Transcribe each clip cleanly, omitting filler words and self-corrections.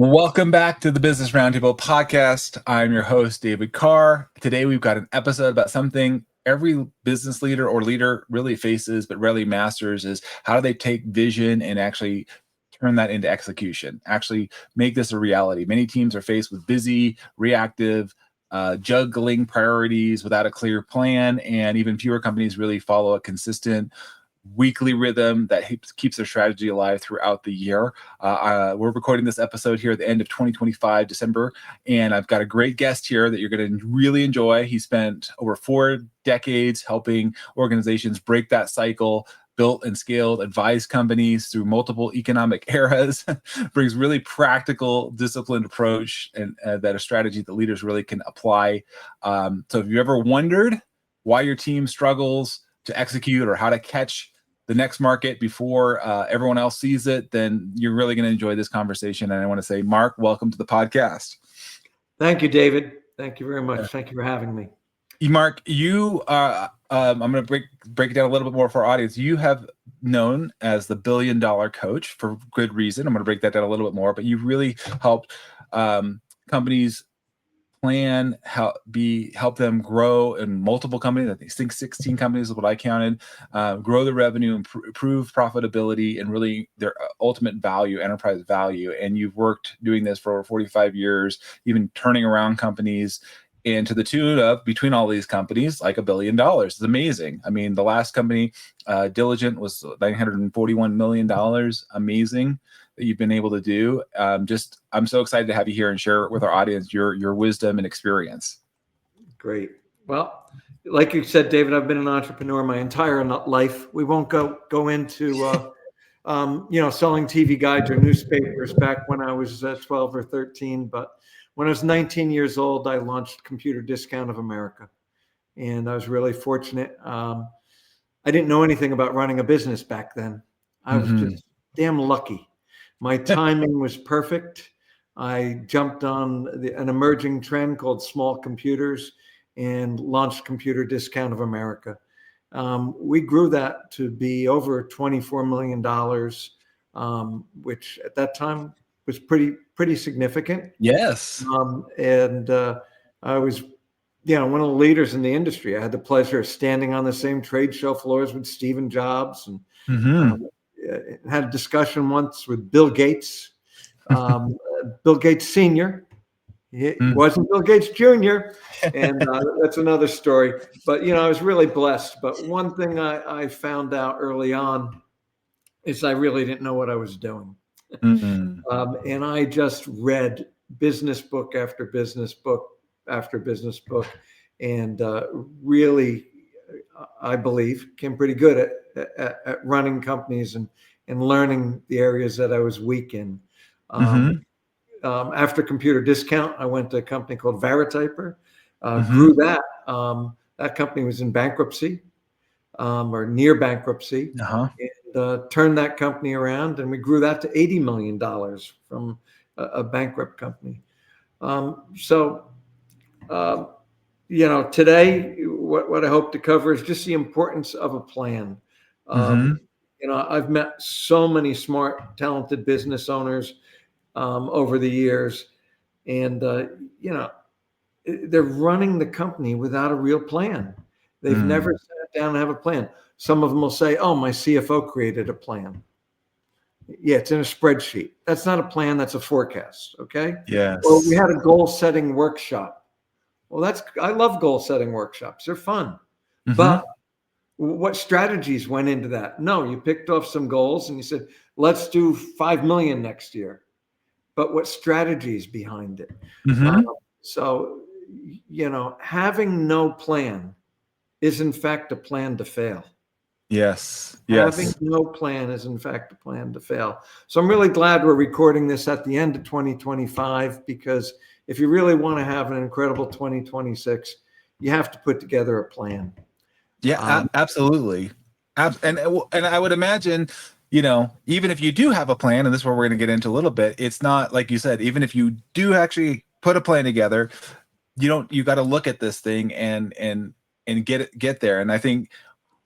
Welcome back to the Business Roundtable Podcast. I'm your host, David Carr. Today, we've got an episode about something every business leader or leader really faces, but rarely masters, is how do they take vision and actually turn that into execution, actually make this a reality. Many teams are faced with busy, reactive, juggling priorities without a clear plan, and even fewer companies really follow a consistent weekly rhythm that keeps their strategy alive throughout the year. We're recording this episode here at the end of 2025, December, and I've got a great guest here that you're going to really enjoy. He spent over 4 decades helping organizations break that cycle, built and scaled, advised companies through multiple economic eras, brings really practical, disciplined approach, and that a strategy that leaders really can apply. So if you ever wondered why your team struggles to execute or how to catch the next market before everyone else sees it, then you're really going to enjoy this conversation. And I want to say, Marc, welcome to the podcast. Thank you, David. Thank you very much. Thank you for having me. Marc, you I'm going to break it down a little bit more for our audience. You have known as the $1 billion coach for good reason. I'm going to break that down a little bit more, but you've really helped companies plan, help them grow in multiple companies. I think 16 companies is what I counted. Grow the revenue, improve profitability, and really their ultimate value, enterprise value. And you've worked doing this for over 45 years, even turning around companies, and to the tune of, between all these companies, like $1 billion. It's amazing. I mean, the last company, Diligent, was $941 million. Amazing that you've been able to do. I'm so excited to have you here and share with our audience your wisdom and experience. Great. Well, like you said, David, I've been an entrepreneur my entire life. We won't go into selling TV guides or newspapers back when I was 12 or 13. But when I was 19 years old, I launched Computer Discount of America, and I was really fortunate. I didn't know anything about running a business back then. I was just damn lucky. My timing was perfect. I jumped on an emerging trend called small computers and launched Computer Discount of America. We grew that to be over $24 million, which at that time was pretty significant. Yes. I was, one of the leaders in the industry. I had the pleasure of standing on the same trade show floors with Steve Jobs, and had a discussion once with Bill Gates, Bill Gates Sr. He wasn't Bill Gates Jr., and that's another story. But, I was really blessed. But one thing I found out early on is I really didn't know what I was doing. And I just read business book after business book after business book, and really, I believe, came pretty good at running companies and learning the areas that I was weak in. After Computer Discount, I went to a company called Verityper, grew that. That company was in bankruptcy, or near bankruptcy, and turned that company around, and we grew that to $80 million from a bankrupt company. Today, what I hope to cover is just the importance of a plan. I've met so many smart, talented business owners over the years, and they're running the company without a real plan. They've never sat down and have a plan. Some of them will say, "Oh, my CFO created a plan." Yeah, it's in a spreadsheet. That's not a plan. That's a forecast. Okay. Yes. Well, we had a goal setting workshop. Well, I love goal setting workshops. They're fun, but what strategies went into that? No, you picked off some goals and you said, let's do 5 million next year. But what strategies behind it? Having no plan is in fact a plan to fail. Yes. Having no plan is in fact a plan to fail. So I'm really glad we're recording this at the end of 2025, because if you really want to have an incredible 2026, you have to put together a plan. Yeah, absolutely. And I would imagine, even if you do have a plan, and this is where we're going to get into a little bit, it's not like you said, even if you do actually put a plan together, you got to look at this thing and get there. And I think,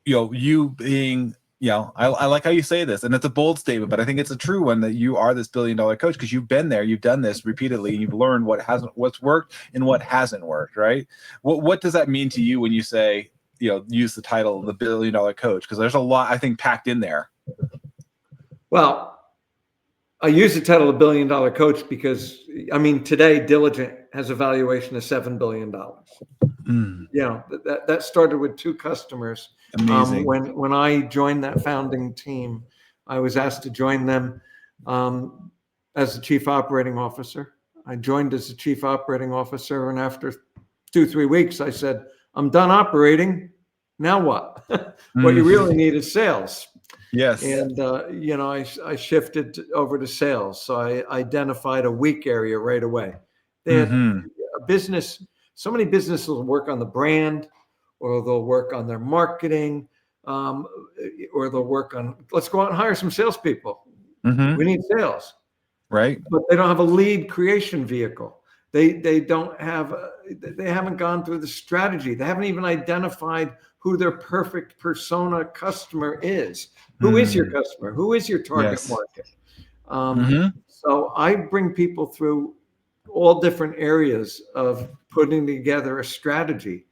you being I like how you say this, and it's a bold statement, but I think it's a true one, that you are this $1 billion coach because you've been there, you've done this repeatedly, and you've learned what's worked and what hasn't worked, right? What does that mean to you when you say, use the title the $1 billion coach? Because there's a lot, I think, packed in there. Well, I use the title of $1 billion coach because, today Diligent has a valuation of $7 billion. That started with 2 customers. Amazing. When I joined that founding team, I was asked to join them as the chief operating officer. I joined as the chief operating officer, and after 2-3 weeks, I said, "I'm done operating. Now what? What you really need is sales." Yes. And I shifted over to sales. So I identified a weak area right away. They had a business. So many businesses will work on the brand, or they'll work on their marketing, or they'll work on, let's go out and hire some salespeople. We need sales, right? But they don't have a lead creation vehicle. They haven't gone through the strategy. They haven't even identified who their perfect persona customer is. Who is your customer? Who is your target market? So I bring people through all different areas of putting together a strategy.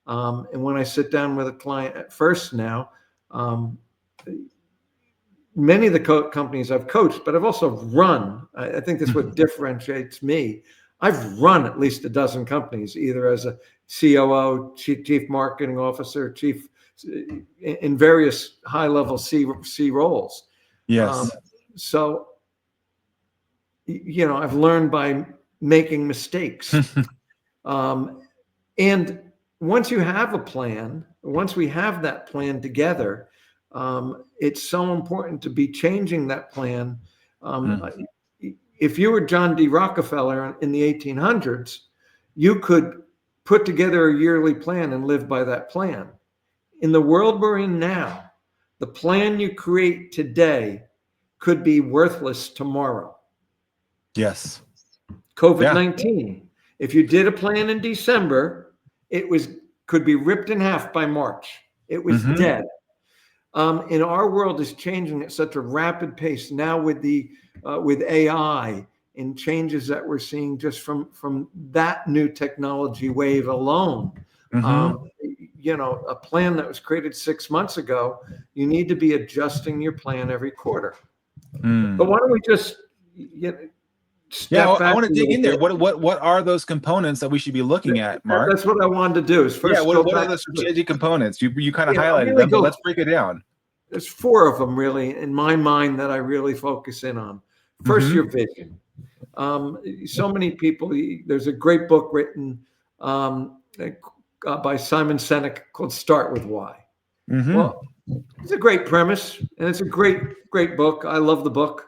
And when I sit down with a client at first now, many of the companies I've coached, but I've also run. I think that's what differentiates me. I've run at least a dozen companies, either as a COO, chief marketing officer, chief in various high-level C roles. Yes. So, I've learned by making mistakes. And once you have a plan, once we have that plan together, it's so important to be changing that plan. If you were John D. Rockefeller in the 1800s, you could put together a yearly plan and live by that plan. In the world we're in now, the plan you create today could be worthless tomorrow. Yes. COVID-19. If you did a plan in December, could be ripped in half by March. It was dead. And our world is changing at such a rapid pace now with AI and changes that we're seeing just from that new technology wave alone. A plan that was created 6 months ago, you need to be adjusting your plan every quarter. But why don't we just step back? I want to dig in there. What are those components that we should be looking at, Mark? That's what I wanted to do. Is first, what are the strategic components? You kind of highlighted them, but let's break it down. There's 4 of them really in my mind that I really focus in on. First, your vision. So many people. There's a great book written by Simon Sinek called "Start with Why." Well, it's a great premise, and it's a great book. I love the book,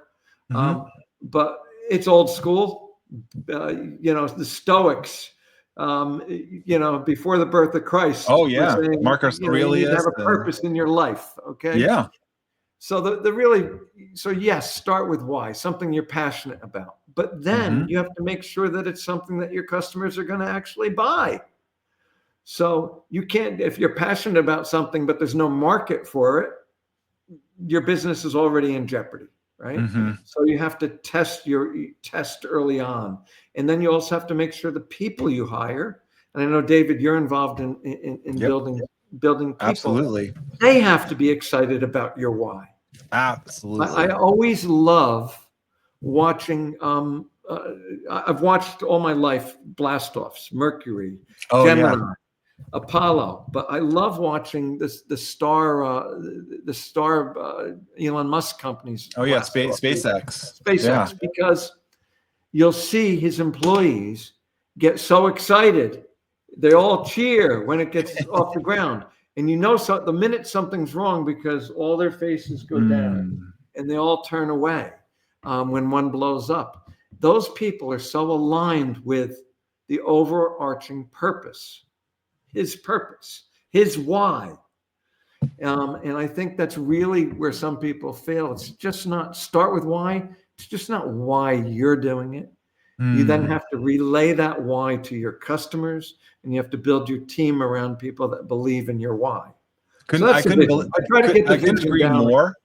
but it's old school. The Stoics. Before the birth of Christ. Oh yeah, saying, Marcus Aurelius. You need to have a purpose in your life. Okay. Yeah. So yes, start with why, something you're passionate about. But then you have to make sure that it's something that your customers are going to actually buy. So you can't, if you're passionate about something, but there's no market for it, your business is already in jeopardy. Right. So you have to test early on. And then you also have to make sure the people you hire, and I know, David, you're involved in building people. Absolutely. They have to be excited about your why. Absolutely. I always love watching, I've watched all my life blast-offs, Mercury, Gemini, Apollo, but I love watching the star Elon Musk companies. Oh yeah, SpaceX, because you'll see his employees get so excited, they all cheer when it gets off the ground, and the minute something's wrong, because all their faces go down and they all turn away when one blows up. Those people are so aligned with the overarching purpose. His purpose, his why. And I think that's really where some people fail. It's just not start with why. It's just not why you're doing it. You then have to relay that why to your customers, and you have to build your team around people that believe in your why. So that's the vision. I try to get the I couldn't vision agree down. more.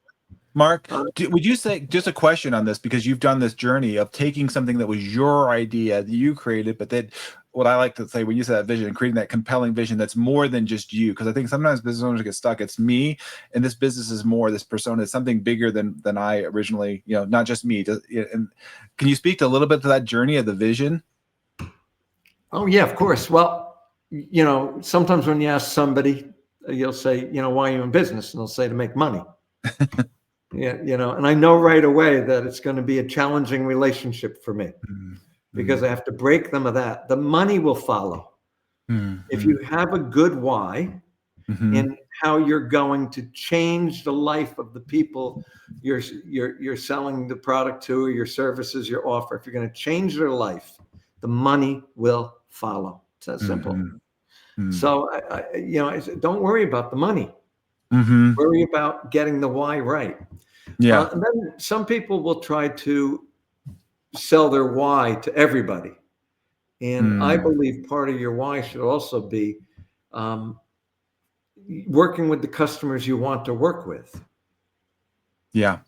Mark, would you say, just a question on this, because you've done this journey of taking something that was your idea that you created, but then what I like to say when you say that vision, creating that compelling vision that's more than just you, because I think sometimes business owners get stuck. It's me, and this business is more, this persona is something bigger than I originally, not just me. And can you speak to a little bit to that journey of the vision? Oh yeah, of course. Well, sometimes when you ask somebody, you'll say, why are you in business? And they'll say to make money. Yeah, and I know right away that it's going to be a challenging relationship for me because I have to break them of that. The money will follow. If you have a good why in how you're going to change the life of the people you're selling the product to, or your services, your offer, if you're going to change their life, the money will follow. It's that simple. So I said, don't worry about the money. Worry about getting the why right. Yeah. And then some people will try to sell their why to everybody. And I believe part of your why should also be working with the customers you want to work with. Yeah.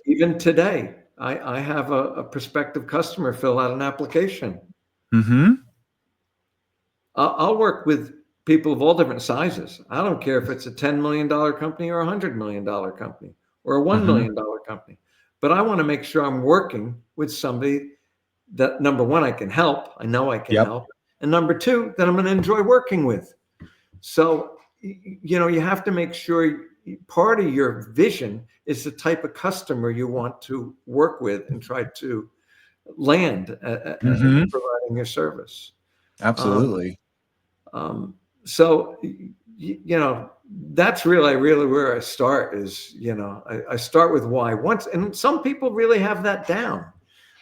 Even today, I have a prospective customer fill out an application. I'll work with people of all different sizes. I don't care if it's a $10 million company or a $100 million company or a $1 million company. But I want to make sure I'm working with somebody that, number one, I can help. I know I can help. And number two, that I'm going to enjoy working with. So, you have to make sure part of your vision is the type of customer you want to work with and try to land at providing your service. Absolutely. So, that's really where I start is, I start with why once, and some people really have that down.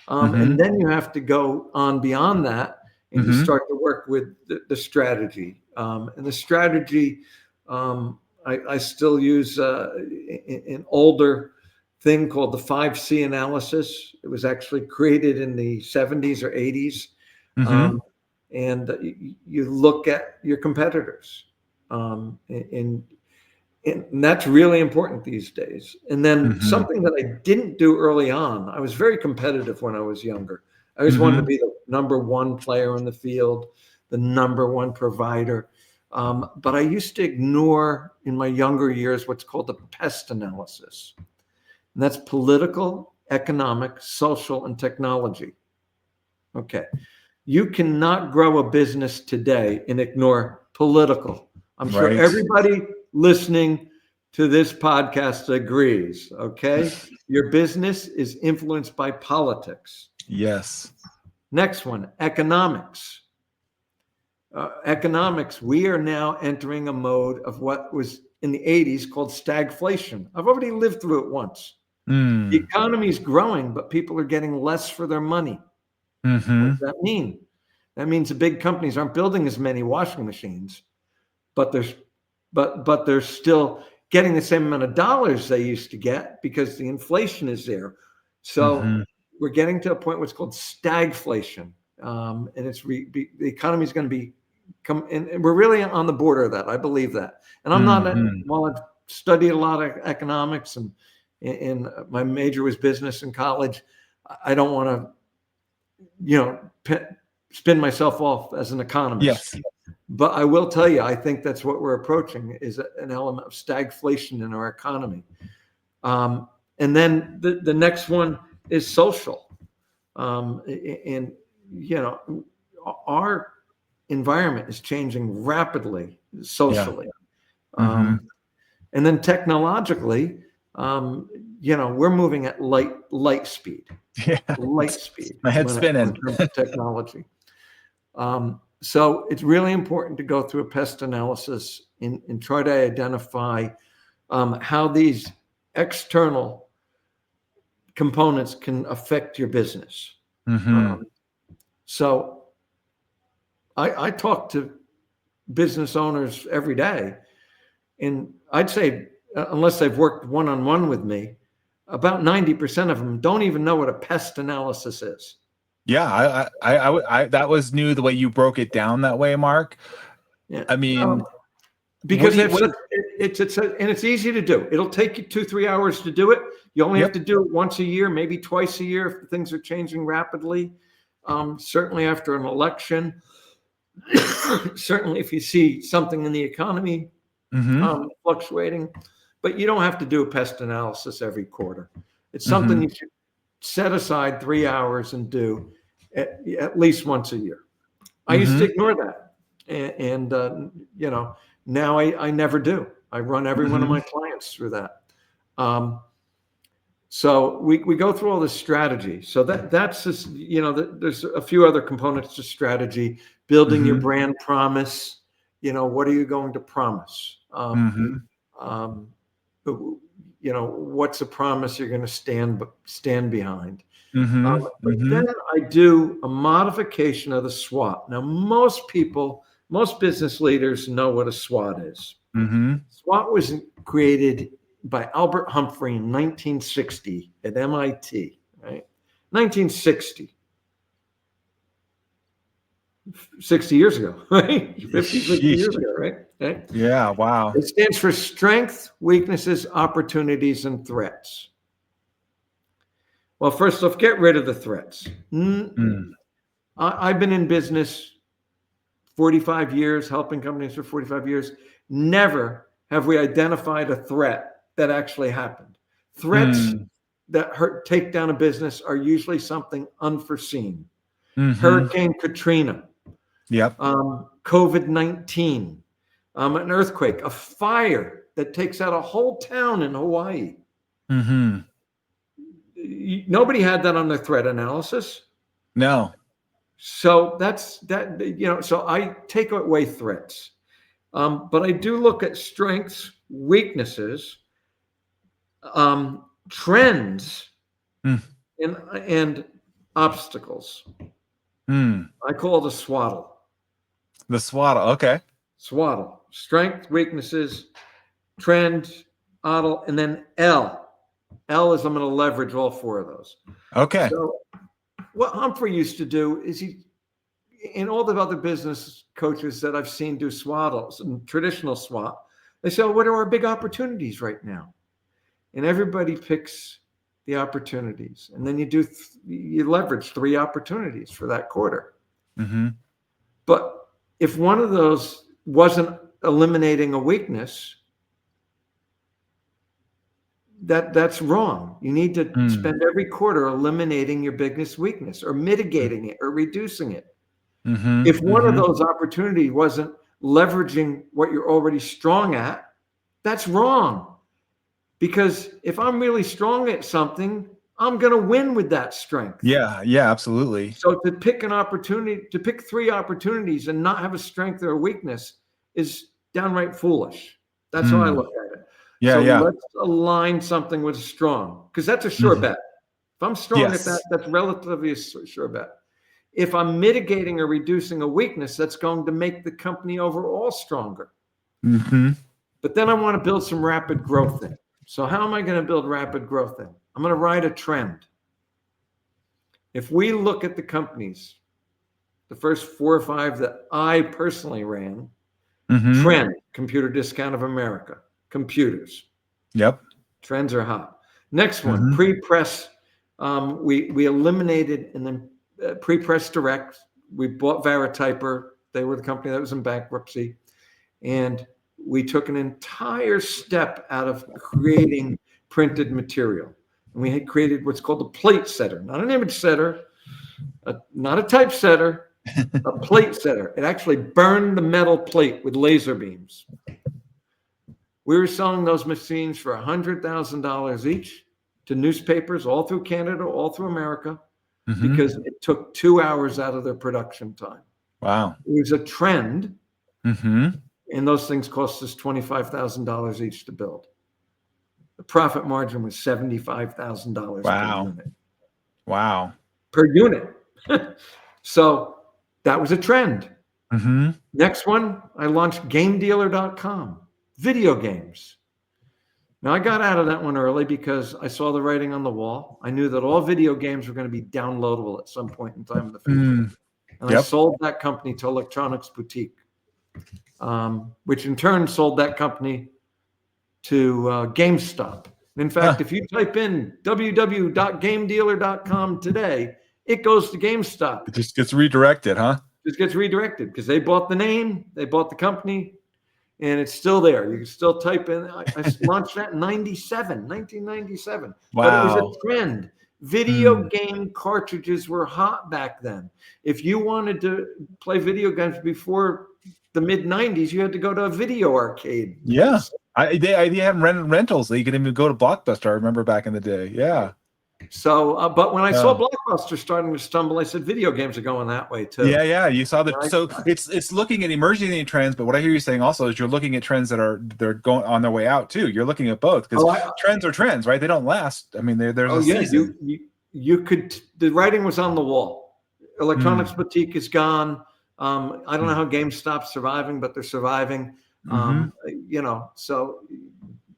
And then you have to go on beyond that and you start to work with the strategy. And the strategy, I still use an older thing called the 5C analysis. It was actually created in the 70s or 80s. And you look at your competitors, and that's really important these days. And then something that I didn't do early on, I was very competitive when I was younger. I always wanted to be the number one player in the field, the number one provider. But I used to ignore in my younger years what's called the PEST analysis. And that's political, economic, social, and technology. Okay. You cannot grow a business today and ignore political. I'm sure everybody listening to this podcast agrees, okay? Your business is influenced by politics. Yes. Next one, economics. Economics, we are now entering a mode of what was in the 80s called stagflation. I've already lived through it once. The economy is growing, but people are getting less for their money. What does that mean? That means the big companies aren't building as many washing machines, but they're still getting the same amount of dollars they used to get because the inflation is there. So we're getting to a point what's called stagflation, and it's the economy is going to and we're really on the border of that. I believe that, and I'm not. Well, I've studied a lot of economics, and my major was business in college. I don't want to, spin myself off as an economist. Yes. But I will tell you, I think that's what we're approaching is an element of stagflation in our economy. And then the next one is social. And our environment is changing rapidly socially. And then technologically, we're moving at light speed. Light speed. My head's spinning. In terms of technology. So it's really important to go through a PEST analysis and try to identify how these external components can affect your business. So I talk to business owners every day, and I'd say, unless they've worked one-on-one with me, about 90% of them don't even know what a PEST analysis is. Yeah, I that was new the way you broke it down that way, Mark. Yeah. I mean, Because it's easy to do. It'll take you 2-3 hours to do it. You only have to do it once a year, maybe twice a year if things are changing rapidly. Certainly after an election, certainly if you see something in the economy fluctuating, but you don't have to do a pest analysis every quarter. It's something you should set aside 3 hours and do at least once a year. I used to ignore that. And now I never do. I run every one of my clients through that. So we go through all this strategy. So that's just, there's a few other components to strategy, building your brand promise. What are you going to promise? What's a promise you're going to stand behind? But then I do a modification of the SWOT. Now, most business leaders know what a SWOT is. SWOT was created by Albert Humphrey in 1960 at MIT, right? 1960. 60 years ago, right? 50, 60 years ago, right? Okay. Yeah, wow. It stands for strengths, weaknesses, opportunities, and threats. Well, first off, get rid of the threats. I've been in business 45 years, helping companies for 45 years. Never have we identified a threat that actually happened. Threats that take down a business are usually something unforeseen. Hurricane Katrina. COVID-19. An earthquake. A fire that takes out a whole town in Hawaii. Nobody had that on their threat analysis. No. So that's that. So I take away threats, but I do look at strengths, weaknesses, trends, and obstacles. I call it a SWOT. The SWOT. Okay. SWOT. Strength, weaknesses, trend, model, and then L. L is I'm going to leverage all four of those. Okay. So what Humphrey used to do is and all the other business coaches that I've seen do SWOTs and traditional SWOT, they say, what are our big opportunities right now? And everybody picks the opportunities. And then you leverage 3 opportunities for that quarter. But if one of those wasn't eliminating a weakness, that's wrong. You need to spend every quarter eliminating your biggest weakness or mitigating it or reducing it. If one of those opportunities wasn't leveraging what you're already strong at, that's wrong. Because if I'm really strong at something, I'm going to win with that strength. Yeah, absolutely. So to pick 3 opportunities and not have a strength or a weakness is downright foolish. That's how I look at it. Let's align something with strong, because that's a sure bet. If I'm strong at that, that's relatively a sure bet. If I'm mitigating or reducing a weakness, that's going to make the company overall stronger. But then I want to build some rapid growth in. So how am I going to build rapid growth in? I'm going to ride a trend. If we look at the companies, the first 4 or 5 that I personally ran, trend, Computer Discount of America, computers. Trends are hot. Next one, pre-press. We eliminated, and then pre-press direct. We bought Verityper. They were the company that was in bankruptcy. And we took an entire step out of creating printed material. And we had created what's called a plate setter, not an image setter, not a typesetter, a plate setter. It actually burned the metal plate with laser beams. We were selling those machines for $100,000 each to newspapers all through Canada, all through America, because it took 2 hours out of their production time. Wow. It was a trend. And those things cost us $25,000 each to build. The profit margin was $75,000 per unit. Wow. Per unit. So that was a trend. Next one, I launched GameDealer.com, video games. Now, I got out of that one early because I saw the writing on the wall. I knew that all video games were going to be downloadable at some point in time in the future. And I sold that company to Electronics Boutique. which in turn sold that company to GameStop. In fact, if you type in www.gamedealer.com today, it goes to GameStop. It just gets redirected, huh? Just gets redirected because they bought the name, they bought the company, and it's still there. You can still type in. I launched that in 1997. Wow. But it was a trend. Video game cartridges were hot back then. If you wanted to play video games before the mid-90s, you had to go to a video arcade. Yeah. They had rentals. You could even go to Blockbuster. I remember back in the day. Yeah. So, but when I saw Blockbuster starting to stumble, I said, video games are going that way too. Yeah. You saw that. So it's looking at emerging trends, but what I hear you saying also is you're looking at trends that they're going on their way out too. You're looking at both because trends are trends, right? They don't last. I mean, there's a season. You could. The writing was on the wall. Electronics boutique is gone. I don't know how GameStop's surviving, but they're surviving. So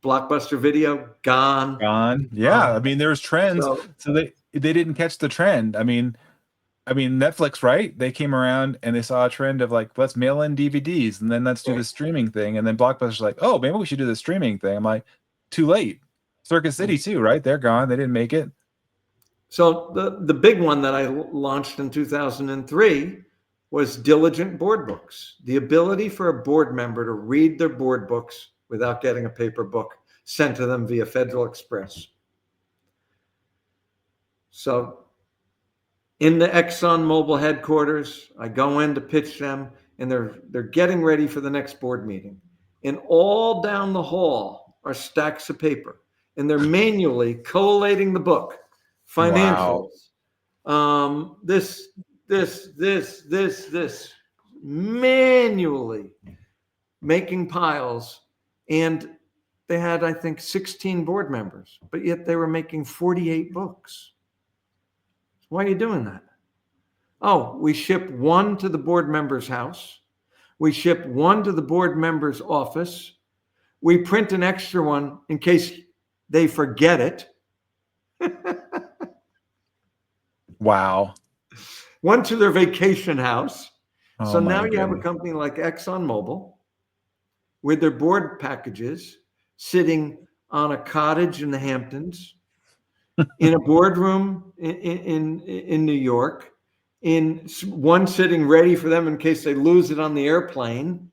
Blockbuster Video gone. Yeah. I mean, there's trends. So they didn't catch the trend. I mean, Netflix, right? They came around and they saw a trend of like, let's mail in DVDs and then let's do the streaming thing. And then Blockbuster's like, oh, maybe we should do the streaming thing. I'm like, too late. Circuit City too, right? They're gone. They didn't make it. So the big one that I launched in 2003 was diligent board books. The ability for a board member to read their board books without getting a paper book sent to them via Federal Express. So in the ExxonMobil headquarters, I go in to pitch them, and they're getting ready for the next board meeting. And all down the hall are stacks of paper, and they're manually collating the book, financials, this, manually making piles. And they had, I think, 16 board members, but yet they were making 48 books. Why are you doing that? Oh, we ship one to the board member's house. We ship one to the board member's office. We print an extra one in case they forget it. Wow. One to their vacation house. Oh, so now you have a company like ExxonMobil with their board packages sitting on a cottage in the Hamptons, in a boardroom in New York, in one sitting ready for them in case they lose it on the airplane.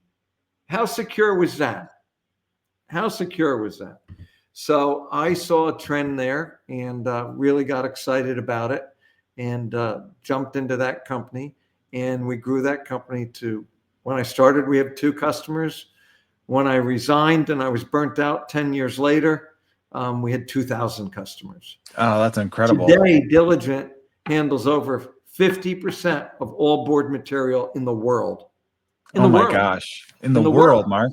How secure was that? How secure was that? So I saw a trend there and really got excited about it and jumped into that company. And we grew that company to, when I started, we had 2 customers. When I resigned and I was burnt out 10 years later, we had 2,000 customers. Oh, that's incredible. Today, Diligent handles over 50% of all board material in the world. Oh my gosh. In the world, Mark.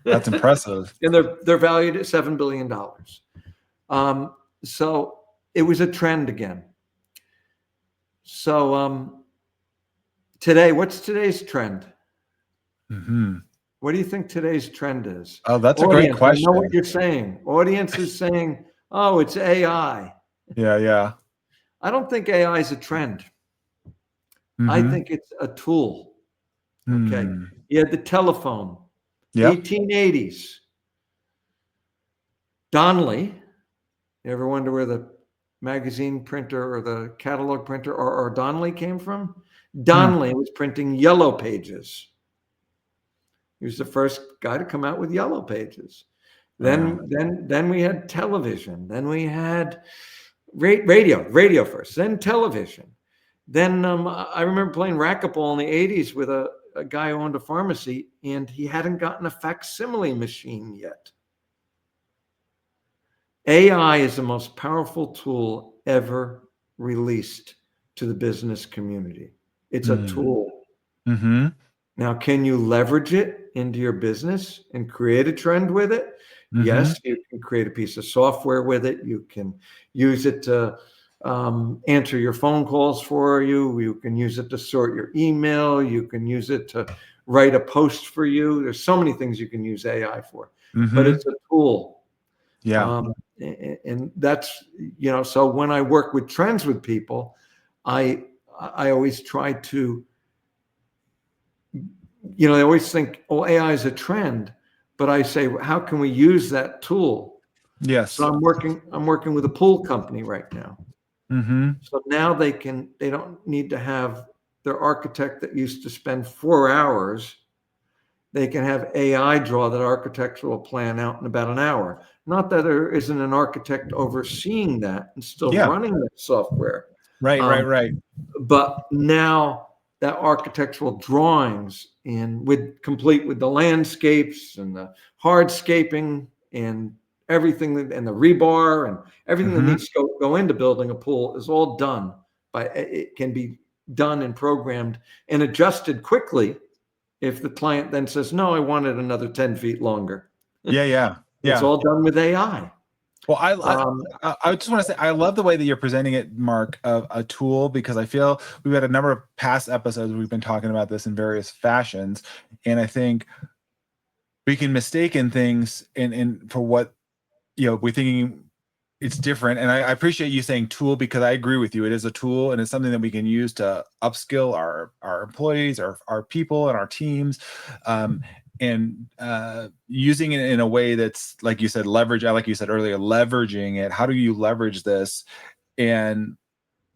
That's impressive. And they're valued at $7 billion. So it was a trend again. So today, what's today's trend? What do you think today's trend is? Oh, that's a great question. I know what you're saying. Audience is saying, oh, it's AI. Yeah. I don't think AI is a trend. I think it's a tool. Okay. You had the telephone, 1880s. Donnelly, you ever wonder where the magazine printer or the catalog printer or Donnelly came from? Donnelly was printing yellow pages. He was the first guy to come out with yellow pages. Then we had television. Then we had radio first, then television. Then I remember playing racquetball in the 80s with a guy who owned a pharmacy, and he hadn't gotten a facsimile machine yet. AI is the most powerful tool ever released to the business community. It's a tool. Now, can you leverage it into your business and create a trend with it? Yes, you can create a piece of software with it. You can use it to answer your phone calls for you. You can use it to sort your email. You can use it to write a post for you. There's so many things you can use AI for, but it's a tool. Yeah. And that's, so when I work with trends with people, I always try to they always think, oh, AI is a trend, but I say, how can we use that tool? Yes. So I'm working with a pool company right now. Mm-hmm. So now they don't need to have their architect that used to spend 4 hours. They can have AI draw that architectural plan out in about an hour. Not that there isn't an architect overseeing that and still running that software. Right. But now that architectural drawings complete with the landscapes and the hardscaping and everything, and the rebar and everything that needs to go into building a pool is all done it can be done and programmed and adjusted quickly if the client then says, no, I want it another 10 feet longer. Yeah. It's all done with AI. Well, I just want to say, I love the way that you're presenting it, Mark, of a tool, because I feel we've had a number of past episodes where we've been talking about this in various fashions. And I think we can mistake things for what, we're thinking it's different. And I appreciate you saying tool, because I agree with you. It is a tool, and it's something that we can use to upskill our employees, our people and our teams. And using it in a way that's, like you said, like you said earlier, leveraging it. How do you leverage this and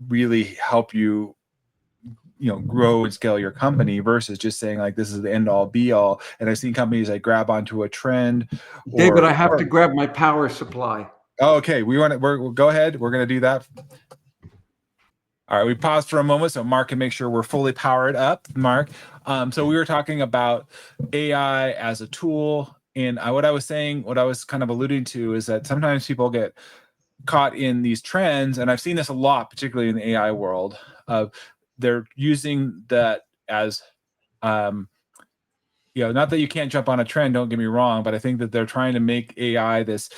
really help you, grow and scale your company, versus just saying like, this is the end all be all. And I've seen companies that grab onto a trend. David, I have to grab my power supply. Oh, okay. We'll go ahead. We're going to do that. All right, we paused for a moment so Mark can make sure we're fully powered up. Mark, so we were talking about AI as a tool, and what I was kind of alluding to is that sometimes people get caught in these trends, and I've seen this a lot, particularly in the AI world, of they're using that as, not that you can't jump on a trend, don't get me wrong, but I think that they're trying to make AI this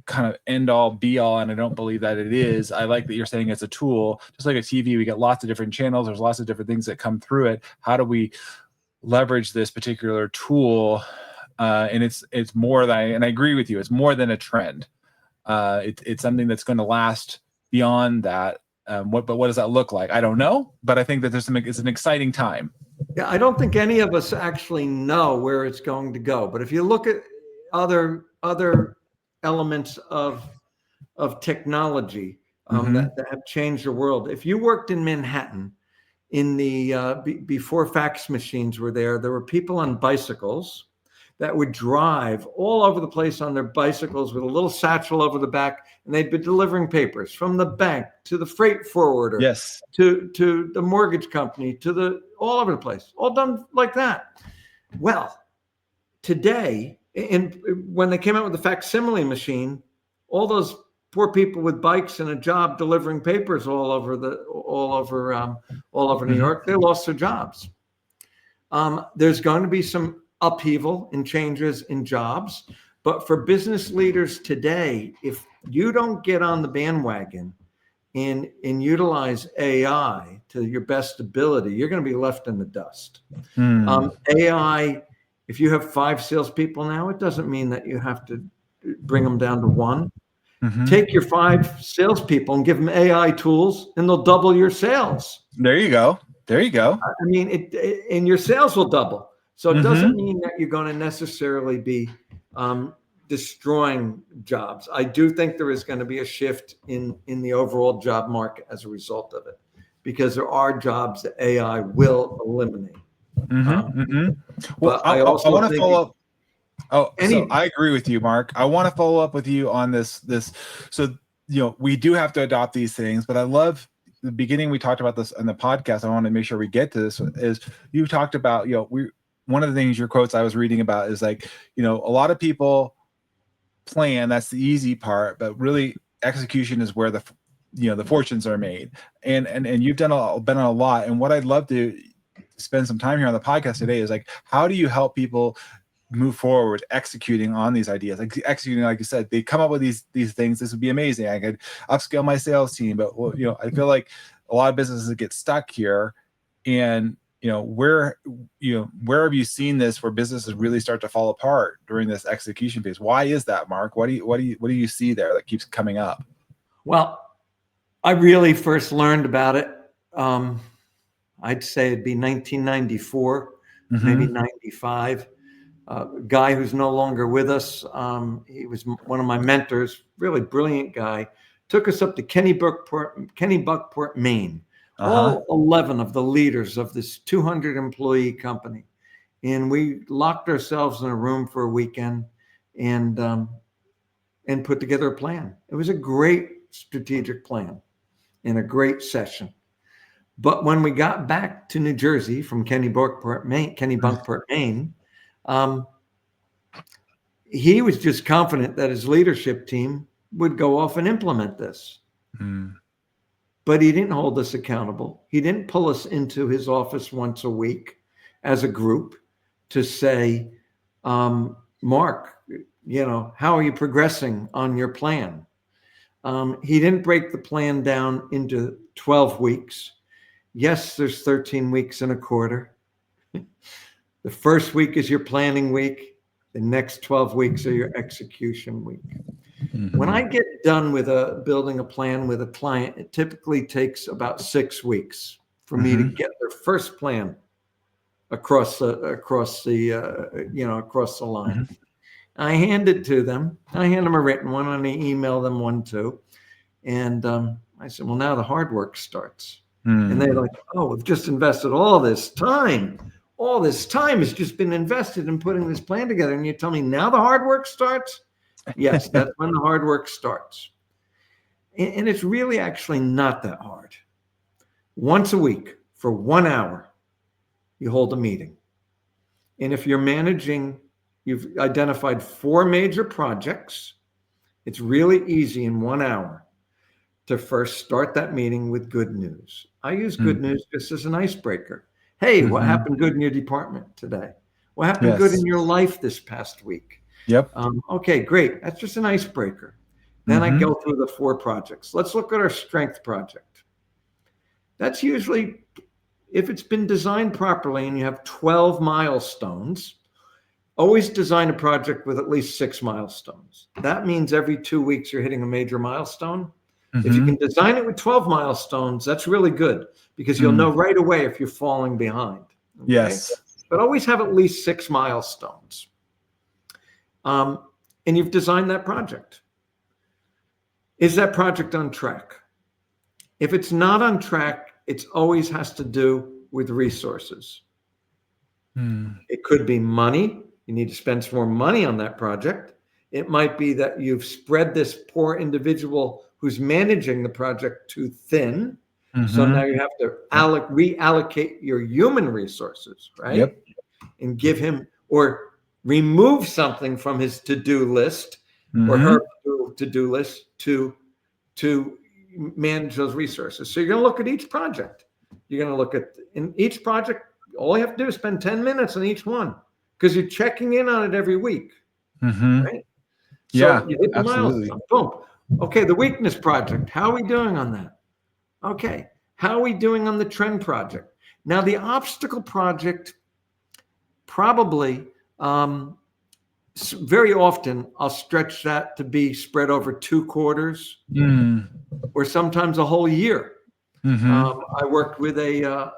kind of end all be all, and I don't believe that it is. I like that you're saying it's a tool. Just like a TV, we get lots of different channels, there's lots of different things that come through it. How do we leverage this particular tool? And it's more than, and I agree with you, it's more than a trend. It's something that's going to last beyond that. But what does that look like? I don't know, but I think that it's an exciting time. Yeah, I don't think any of us actually know where it's going to go. But if you look at other elements of technology that have changed the world. If you worked in Manhattan in the before fax machines were there were people on bicycles that would drive all over the place on their bicycles with a little satchel over the back, and they'd be delivering papers from the bank to the freight forwarder, yes, to the mortgage company, all over the place, all done like that. Well, today, and when they came out with the facsimile machine, all those poor people with bikes and a job delivering papers all over New York, they lost their jobs. There's going to be some upheaval and changes in jobs, but for business leaders today, if you don't get on the bandwagon and utilize AI to your best ability, you're going to be left in the dust. AI. If you have 5 salespeople now, it doesn't mean that you have to bring them down to 1. Take your 5 salespeople and give them AI tools, and they'll double your sales. There you go. I mean, and your sales will double. So it doesn't mean that you're going to necessarily be destroying jobs. I do think there is going to be a shift in the overall job market as a result of it, because there are jobs that AI will eliminate. Well, I want to follow up. So I agree with you, Mark. I want to follow up with you on this. So, we do have to adopt these things, but I love the beginning. We talked about this on the podcast. I want to make sure we get to this. Is you talked about, one of the things, your quotes I was reading about is like, a lot of people plan, that's the easy part, but really execution is where the fortunes are made. And you've been on a lot. And what I'd love to spend some time here on the podcast today is like, how do you help people move forward executing on these ideas? Like executing, like you said, they come up with these things. This would be amazing. I could upscale my sales team, but I feel like a lot of businesses get stuck here. And where have you seen this where businesses really start to fall apart during this execution phase? Why is that, Mark? What do you see there that keeps coming up? Well, I really first learned about it. I'd say it'd be 1994 maybe 95. A guy who's no longer with us. He was one of my mentors, really brilliant guy. Took us up to Kennebunkport, Maine. All 11 of the leaders of this 200 employee company. And we locked ourselves in a room for a weekend and put together a plan. It was a great strategic plan and a great session. But when we got back to New Jersey from Kennebunkport, Maine, he was just confident that his leadership team would go off and implement this. But he didn't hold us accountable. He didn't pull us into his office once a week as a group to say, Mark, how are you progressing on your plan? He didn't break the plan down into 12 weeks. Yes, there's 13 weeks in a quarter. The first week is your planning week. The next 12 weeks are your execution week. When I get done with building a plan with a client, it typically takes about 6 weeks for me to get their first plan across the line. I hand it to them. I hand them a written one and I email them one too. And I said, well, now the hard work starts. And they're like, oh, we've just invested all this time. All this time has just been invested in putting this plan together. And you tell me now the hard work starts? Yes, that's when the hard work starts. And it's really actually not that hard. Once a week for 1 hour, you hold a meeting. And if you're managing, you've identified 4 major projects, it's really easy in 1 hour to first start that meeting with good news. I use good news just as an icebreaker. Hey, what happened good in your department today? What happened good in your life this past week? Yep. Okay, great. That's just an icebreaker. Then I go through the 4 projects. Let's look at our strength project. That's usually, if it's been designed properly and you have 12 milestones, always design a project with at least 6 milestones. That means every 2 weeks you're hitting a major milestone. If you can design it with 12 milestones, that's really good because you'll know right away if you're falling behind. Okay? Yes. But always have at least 6 milestones. And you've designed that project. Is that project on track? If it's not on track, it always has to do with resources. It could be money. You need to spend some more money on that project. It might be that you've spread this poor individual who's managing the project too thin. So now you have to reallocate your human resources, right? Yep. And give him or remove something from his to-do list or her to-do list to manage those resources. So you're going to look at each project. You're going to look at in each project. All you have to do is spend 10 minutes on each one because you're checking in on it every week. Right? So you hit the milestone. Boom. Okay, the weakness project. How are we doing on that? Okay. How are we doing on the trend project? Now, the obstacle project, probably very often I'll stretch that to be spread over 2 quarters or sometimes a whole year. I worked with a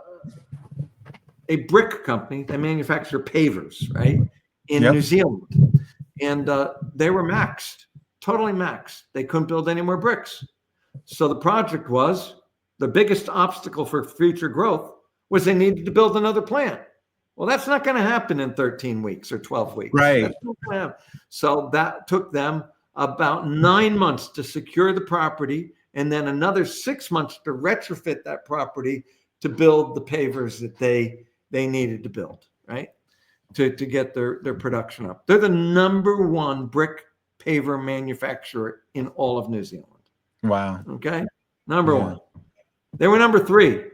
brick company. They manufacture pavers, right, in New Zealand. And they were maxed, totally maxed. They couldn't build any more bricks. So the project was, the biggest obstacle for future growth was they needed to build another plant. Well, that's not going to happen in 13 weeks or 12 weeks. Right. So that took them about 9 months to secure the property and then another 6 months to retrofit that property to build the pavers that they needed to build, right? To get their production up. They're the #1 brick paver manufacturer in all of New Zealand. Wow. Okay. #1. They were #3.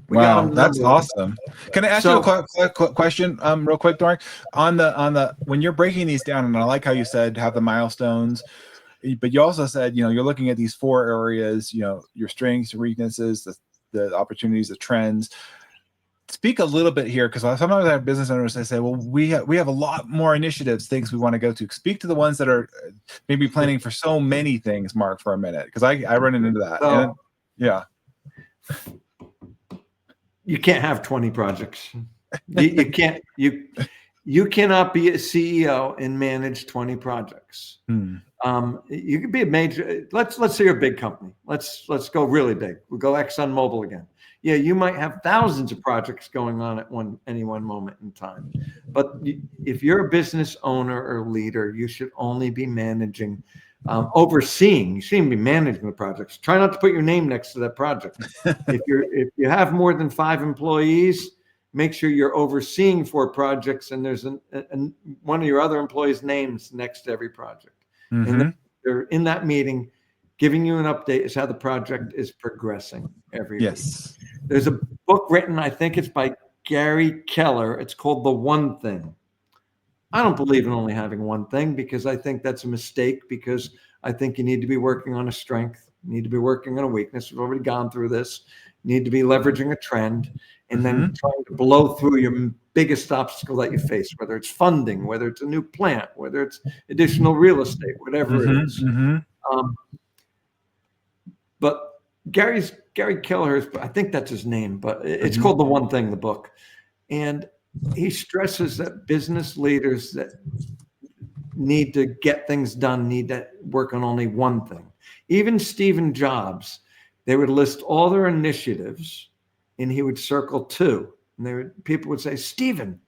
Wow, that's awesome. Can I ask you a quick question, real quick, Mark? On the when you're breaking these down, and I like how you said have the milestones, but you also said you're looking at these 4 areas, your strengths, your weaknesses, the opportunities, the trends. Speak a little bit here, because sometimes I have business owners that say, well, we have a lot more initiatives, things we want to go to. Speak to the ones that are maybe planning for so many things, Mark, for a minute, because I run into that. You can't have 20 projects. You can't you cannot be a CEO and manage 20 projects. You could be a major. Let's say you're a big company. Let's go really big. We'll go ExxonMobil again. Yeah, you might have thousands of projects going on at any one moment in time. But if you're a business owner or leader, you should only be managing, overseeing. You shouldn't be managing the projects. Try not to put your name next to that project. If you have more than 5 employees, make sure you're overseeing 4 projects, and there's one of your other employees' names next to every project. And they're in that meeting, giving you an update as how the project is progressing every week. There's a book written, I think it's by Gary Keller. It's called The One Thing. I don't believe in only having one thing, because I think that's a mistake, because I think you need to be working on a strength. You need to be working on a weakness. We've already gone through this. You need to be leveraging a trend, and then trying to blow through your biggest obstacle that you face, whether it's funding, whether it's a new plant, whether it's additional real estate, whatever it is. But Gary Keller, I think that's his name, but it's called The One Thing, the book. And he stresses that business leaders that need to get things done need to work on only one thing. Even Steve Jobs, they would list all their initiatives, and he would circle 2. And people would say, Stephen,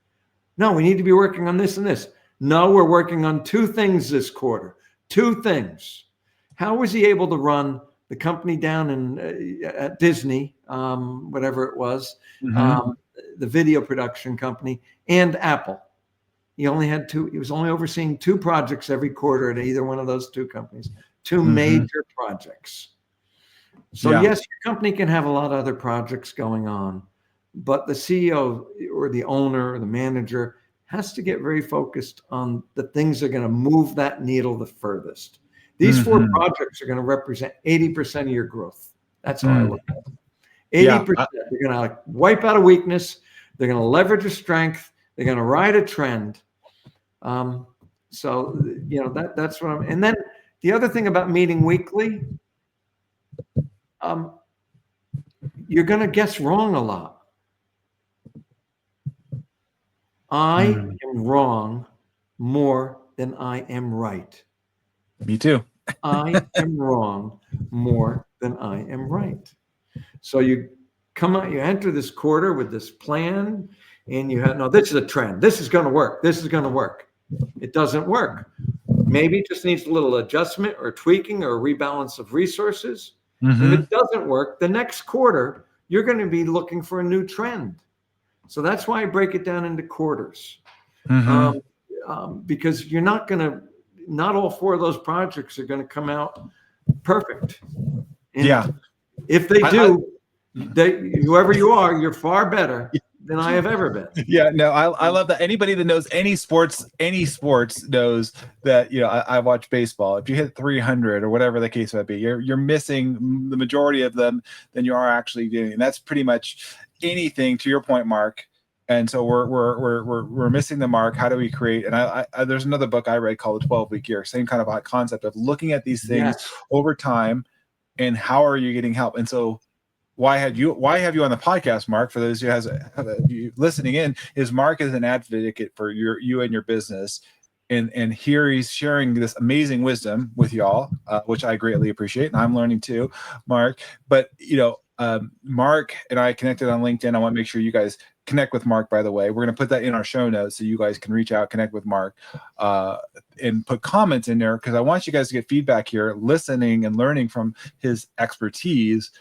no, we need to be working on this and this. No, we're working on 2 things this quarter. 2 things. How was he able to run the company down at Disney, whatever it was, the video production company, and Apple? He only had 2. He was only overseeing 2 projects every quarter at either one of those 2 companies. 2 major projects. So yes, your company can have a lot of other projects going on, but the CEO or the owner or the manager has to get very focused on the things that are going to move that needle the furthest. These 4 projects are going to represent 80% of your growth. That's how I look at it. 80%. They're going to wipe out a weakness. They're going to leverage a strength. They're going to ride a trend. So that's what I'm. And then the other thing about meeting weekly, you're going to guess wrong a lot. I am wrong more than I am right. Me too. I am wrong more than I am right. So you come out, you enter this quarter with this plan, and you have, no, this is a trend. This is going to work. This is going to work. It doesn't work. Maybe it just needs a little adjustment or tweaking or rebalance of resources. If it doesn't work, the next quarter, you're going to be looking for a new trend. So that's why I break it down into quarters. Because you're not all 4 of those projects are going to come out perfect. And if they do, whoever you are, you're far better than I have ever been. I love that. Anybody that knows any sports knows that, I watch baseball. If you hit 300 or whatever the case might be, you're missing the majority of them than you are actually doing. And that's pretty much anything, to your point, Mark. And so we're missing the mark. How do we create? And I there's another book I read called The 12-Week Year. Same kind of concept of looking at these things over time, and how are you getting help? And so why have you on the podcast, Mark? For those who you listening in, is Mark is an advocate for you and your business, and here he's sharing this amazing wisdom with y'all, which I greatly appreciate, and I'm learning too, Mark. But Mark and I connected on LinkedIn. I want to make sure you guys connect with Mark, by the way. We're going to put that in our show notes so you guys can reach out, connect with Mark, and put comments in there, because I want you guys to get feedback here, listening and learning from his expertise,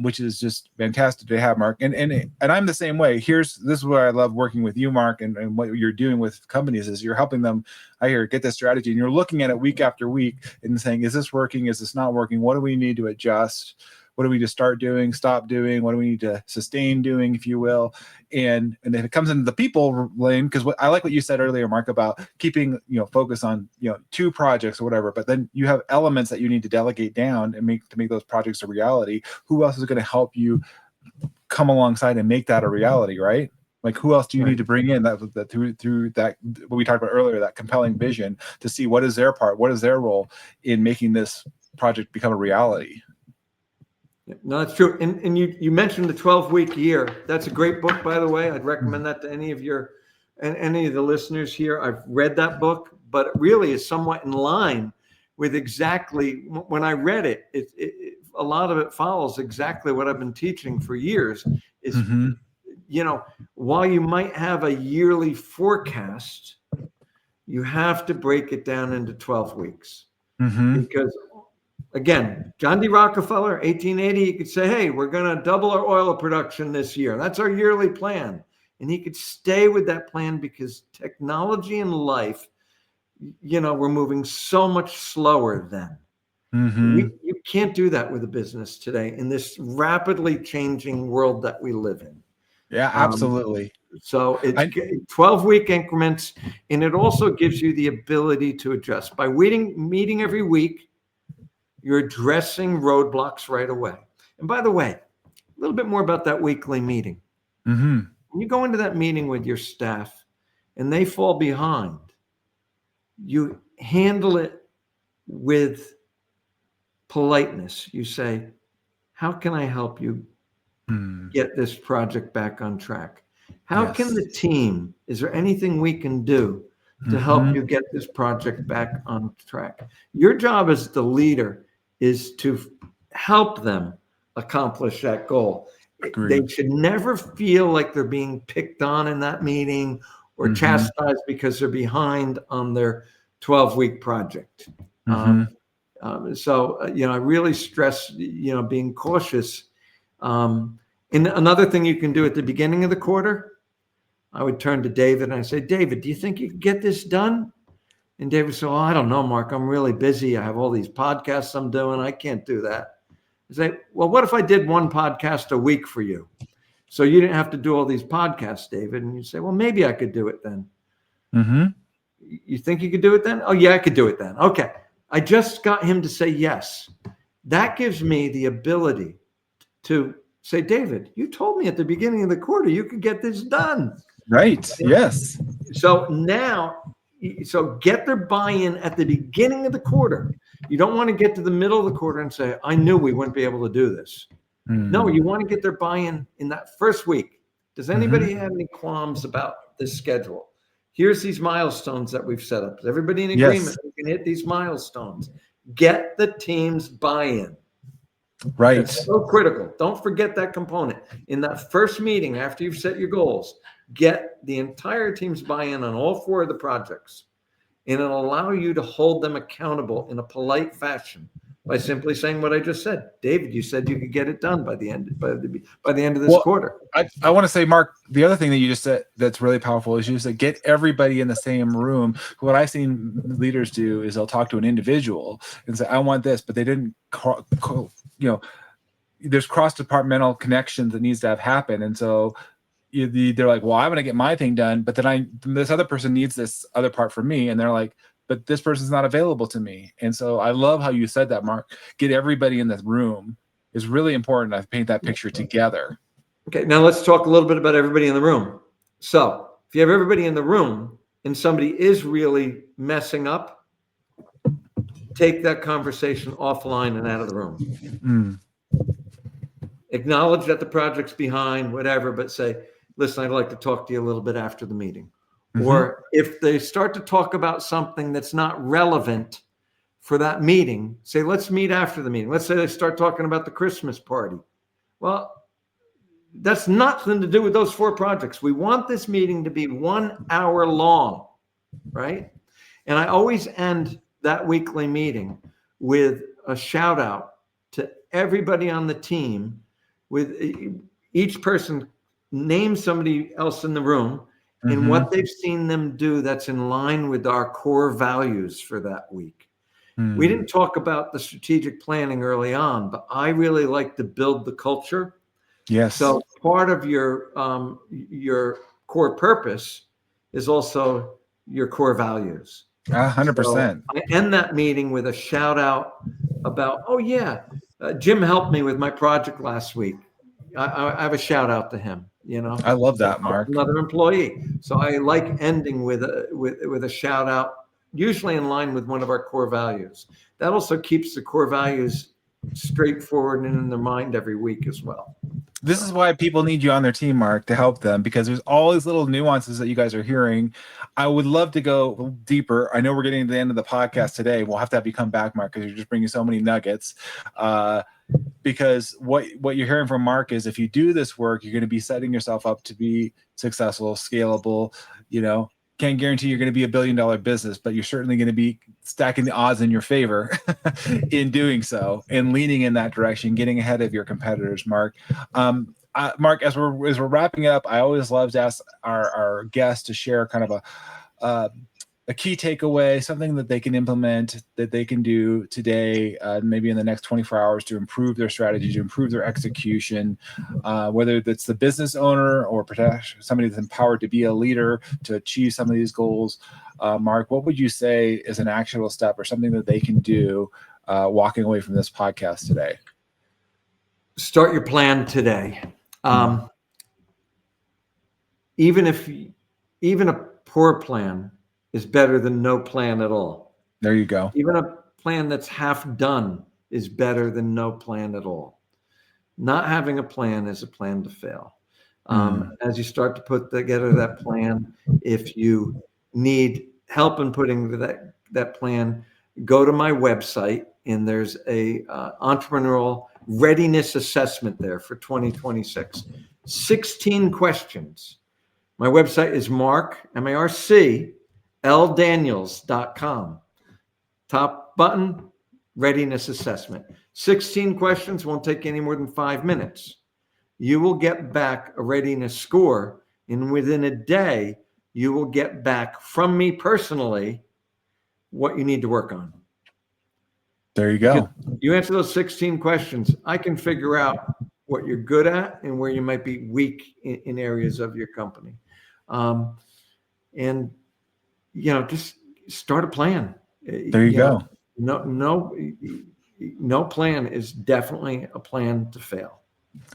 which is just fantastic to have, Mark. And I'm the same way. This is where I love working with you, Mark, and what you're doing with companies is you're helping them, get this strategy, and you're looking at it week after week and saying, is this working? Is this not working? What do we need to adjust? What do we need to start doing, stop doing? What do we need to sustain doing, if you will? And if it comes into the people lane, because I like what you said earlier, Mark, about keeping focus on 2 projects or whatever, but then you have elements that you need to delegate down and make those projects a reality. Who else is going to help you come alongside and make that a reality, right? Like, who else do you need to bring in that through that, what we talked about earlier, that compelling vision to see what is their part, what is their role in making this project become a reality? No, that's true. And you mentioned the 12-week year. That's a great book, by the way. I'd recommend that to any of the listeners here. I've read that book, but it really is somewhat in line with exactly when I read it. A lot of it follows exactly what I've been teaching for years. Is while you might have a yearly forecast, you have to break it down into 12 weeks. Because again, John D. Rockefeller, 1880, he could say, hey, we're going to double our oil production this year. That's our yearly plan. And he could stay with that plan because technology and life, we're moving so much slower then. You can't do that with a business today in this rapidly changing world that we live in. Yeah, absolutely. So it's 12-week increments, and it also gives you the ability to adjust. By meeting every week, you're addressing roadblocks right away. And by the way, a little bit more about that weekly meeting. When you go into that meeting with your staff and they fall behind, you handle it with politeness. You say, how can I help you get this project back on track? How can the team, is there anything we can do to help you get this project back on track? Your job as the leader is to help them accomplish that goal. Agreed. They should never feel like they're being picked on in that meeting or chastised because they're behind on their 12-week project. So I really stress, being cautious. And another thing you can do at the beginning of the quarter, I would turn to David and I say, David, do you think you can get this done? And David said, I don't know, Mark, I'm really busy. I have all these podcasts I'm doing. I can't do that. I say, well, what if I did one podcast a week for you? So you didn't have to do all these podcasts, David. And you say, well, maybe I could do it then. You think you could do it then? Oh, yeah, I could do it then. Okay. I just got him to say yes. That gives me the ability to say, David, you told me at the beginning of the quarter you could get this done. Right. Yes. So get their buy-in at the beginning of the quarter. You don't want to get to the middle of the quarter and say, I knew we wouldn't be able to do this. No, you want to get their buy-in in that first week. Does anybody have any qualms about this schedule? Here's these milestones that we've set up. Is everybody in agreement? We can hit these milestones. Get the team's buy-in. Right. It's so critical. Don't forget that component. In that first meeting, after you've set your goals, get the entire team's buy-in on all 4 of the projects. And it'll allow you to hold them accountable in a polite fashion by simply saying what I just said. David, you said you could get it done by the end of this quarter. I want to say, Mark, the other thing that you just said that's really powerful is you said get everybody in the same room. What I've seen leaders do is they'll talk to an individual and say, I want this, but they didn't, there's cross-departmental connections that needs to have happen. And so they're like, well, I'm going to get my thing done, but then this other person needs this other part from me. And they're like, but this person's not available to me. And so I love how you said that, Mark. Get everybody in the room is really important. I paint that picture together. Okay, now let's talk a little bit about everybody in the room. So if you have everybody in the room and somebody is really messing up, take that conversation offline and out of the room. Acknowledge that the project's behind, whatever, but say, listen, I'd like to talk to you a little bit after the meeting. Or if they start to talk about something that's not relevant for that meeting, say, let's meet after the meeting. Let's say they start talking about the Christmas party. Well, that's nothing to do with those 4 projects. We want this meeting to be 1 hour long, right? And I always end that weekly meeting with a shout out to everybody on the team, with each person name somebody else in the room and what they've seen them do that's in line with our core values for that week. We didn't talk about the strategic planning early on, but I really like to build the culture. Yes. So part of your core purpose is also your core values. 100%. So I end that meeting with a shout out about, Jim helped me with my project last week. I have a shout out to him. I love that, Mark. Another employee. So I like ending with a shout out, usually in line with one of our core values. That also keeps the core values straightforward and in their mind every week as well. This is why people need you on their team, Marc, to help them, because there's all these little nuances that you guys are hearing. I would love to go deeper. I know we're getting to the end of the podcast today. We'll have to have you come back, Marc, because you're just bringing so many nuggets. Because what you're hearing from Marc is if you do this work, you're going to be setting yourself up to be successful, scalable. Can't guarantee you're going to be $1 billion business, but you're certainly going to be stacking the odds in your favor in doing so and leaning in that direction, getting ahead of your competitors, Marc. Marc, as we're wrapping up, I always love to ask our guests to share kind of a key takeaway, something that they can implement, that they can do today, maybe in the next 24 hours to improve their strategy, to improve their execution, whether that's the business owner or somebody that's empowered to be a leader to achieve some of these goals. Marc, what would you say is an actionable step or something that they can do walking away from this podcast today? Start your plan today. Even a poor plan is better than no plan at all. There you go. Even a plan that's half done is better than no plan at all. Not having a plan is a plan to fail. As you start to put together that plan, if you need help in putting that plan, go to my website, and there's a entrepreneurial readiness assessment there for 2026. 16 questions. My website is marcldaniels.com. Top button, readiness assessment. 16 questions, won't take any more than 5 minutes. You will get back a readiness score, and within a day, you will get back from me personally what you need to work on. There you go. You answer those 16 questions, I can figure out what you're good at and where you might be weak in areas of your company. And just start a plan. There you go. No plan is definitely a plan to fail.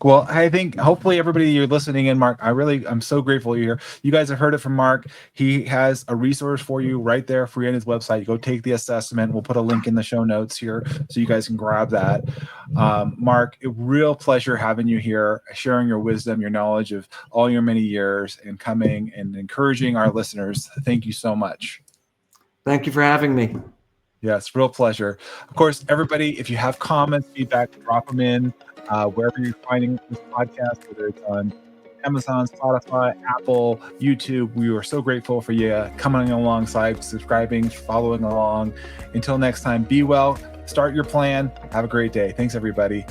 Well, I think hopefully everybody you're listening in, Marc, I'm so grateful you're here. You guys have heard it from Marc. He has a resource for you right there free on his website. Go take the assessment. We'll put a link in the show notes here so you guys can grab that. Marc, a real pleasure having you here, sharing your wisdom, your knowledge of all your many years and coming and encouraging our listeners. Thank you so much. Thank you for having me. Yes, real pleasure. Of course, everybody, if you have comments, feedback, drop them in wherever you're finding this podcast, whether it's on Amazon, Spotify, Apple, YouTube. We are so grateful for you coming alongside, subscribing, following along. Until next time, be well, start your plan. Have a great day. Thanks, everybody.